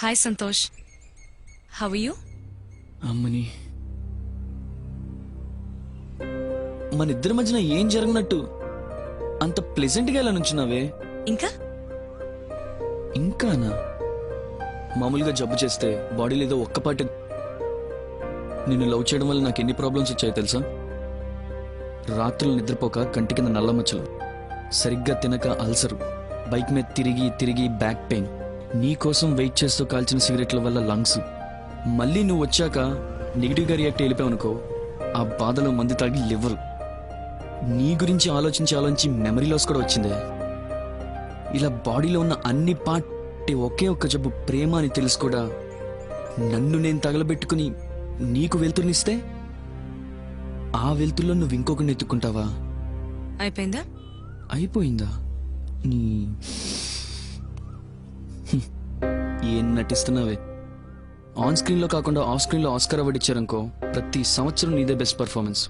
Hi Santosh, how are you? అమ్మని, మన ఇద్దరి మధ్యన ఏం జరిగినట్టు అంత ప్లెజెంట్గా ఎలా నుంచున్నావే? ఇంకా ఇంకానా? మామూలుగా జబ్బు చేస్తే బాడీలో ఏదో ఒక్కపాటి. నిన్ను లవ్ చేయడం వల్ల నాకు ఎన్ని ప్రాబ్లమ్స్ వచ్చాయో తెలుసా? రాత్రులు నిద్రపోక కంటి కింద నల్ల మచ్చలు, సరిగ్గా తినక అల్సరు, బైక్ మీద తిరిగి తిరిగి బ్యాక్ పెయిన్, నీ కోసం వెయిట్ చేస్తూ కాల్చిన సిగరెట్ల వల్ల లంగ్స్. మళ్ళీ నువ్వు వచ్చాక నెగిటివ్గా రియాక్ట్ అయిపోయావనుకో, ఆ బాధలో మందు తాగి లివరు. నీ గురించి ఆలోచించి ఆలోచించి మెమరీ లాస్ కూడా వచ్చిందే. ఇలా బాడీలో ఉన్న అన్ని పార్ట్ ఒకే ఒక్క జబ్బు ప్రేమ అని తెలుసు కూడా నన్ను నేను తగలబెట్టుకుని నీకు వెళ్తుర్నిస్తే ఆ వెళ్తుల్లో నువ్వు ఇంకొకరిని ఎత్తుకుంటావా? అయిపోయిందా? అయిపోయిందా? నీ ఏం నటిస్తున్నావే? ఆన్ స్క్రీన్ లో కాకుండా ఆఫ్ స్క్రీన్ లో ఆస్కార్ అవార్డు ఇచ్చారనుకో, ప్రతి సంవత్సరం నీదే బెస్ట్ పర్ఫార్మెన్స్.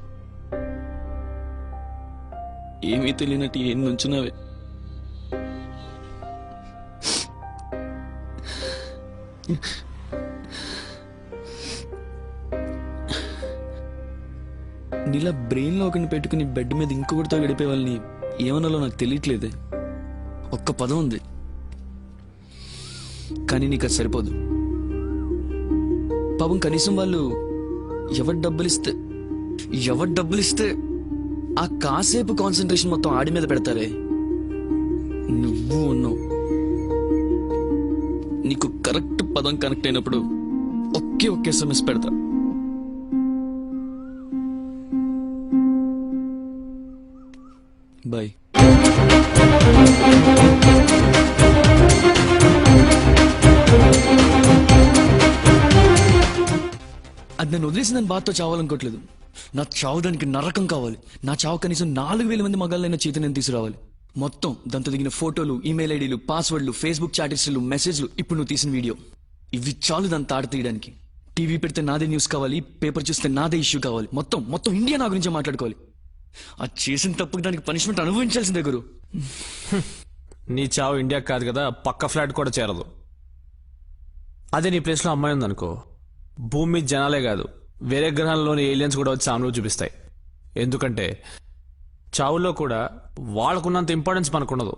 ఏమీ తెలియనట్టు ఏం నుంచున్నావే? నీలా బ్రెయిన్ లో ఒకరిని పెట్టుకుని బెడ్ మీద ఇంకొకటితో గడిపే వాళ్ళని ఏమనాలో నాకు తెలియట్లేదే. ఒక్క పదం ఉంది కానీ నీకు అది సరిపోదు. పాపం కనీసం వాళ్ళు ఎవరు డబ్బులు ఇస్తే ఆ కాసేపు కాన్సన్ట్రేషన్ మొత్తం ఆడి మీద పెడతారే. నువ్వు ఉన్నావు. నీకు కరెక్ట్ పదం కనెక్ట్ అయినప్పుడు ఒకే SMS పెడతా. బాయ్. అది నన్ను వదిలేసి నన్ను బాధతో చావాలనుకోవట్లేదు. నా చావు దానికి నరకం కావాలి. నా చావు కనీసం 4000 మంది మగాళ్ళైనా చేతి తీసుకురావాలి. మొత్తం దాంతో దిగిన ఫోటోలు, ఈమెయిల్ ఐడీలు, పాస్వర్డ్లు, ఫేస్బుక్ చాట్ హిస్టరీలు, మెసేజ్లు, ఇప్పుడు నువ్వు తీసిన వీడియో, ఇవి చాలు దాన్ని తాడు తీయడానికి. టీవీ పెడితే నాదే న్యూస్ కావాలి, పేపర్ చూస్తే నాదే ఇష్యూ కావాలి. మొత్తం ఇండియా నా గురించి మాట్లాడుకోవాలి. అది చేసిన తప్పుకి దానికి పనిష్మెంట్ అనుభవించాల్సిందే గురు. నీ చావు ఇండియా కాదు కదా, పక్క ఫ్లాట్ కూడా చేరదు. అదే నీ ప్లేస్లో అమ్మాయి ఉందనుకో, భూమి మీద జనాలే కాదు వేరే గ్రహాల్లోని ఏలియన్స్ కూడా వచ్చి అనుభవం చూపిస్తాయి. ఎందుకంటే చావులో కూడా వాళ్ళకున్నంత ఇంపార్టెన్స్ మనకుండదు.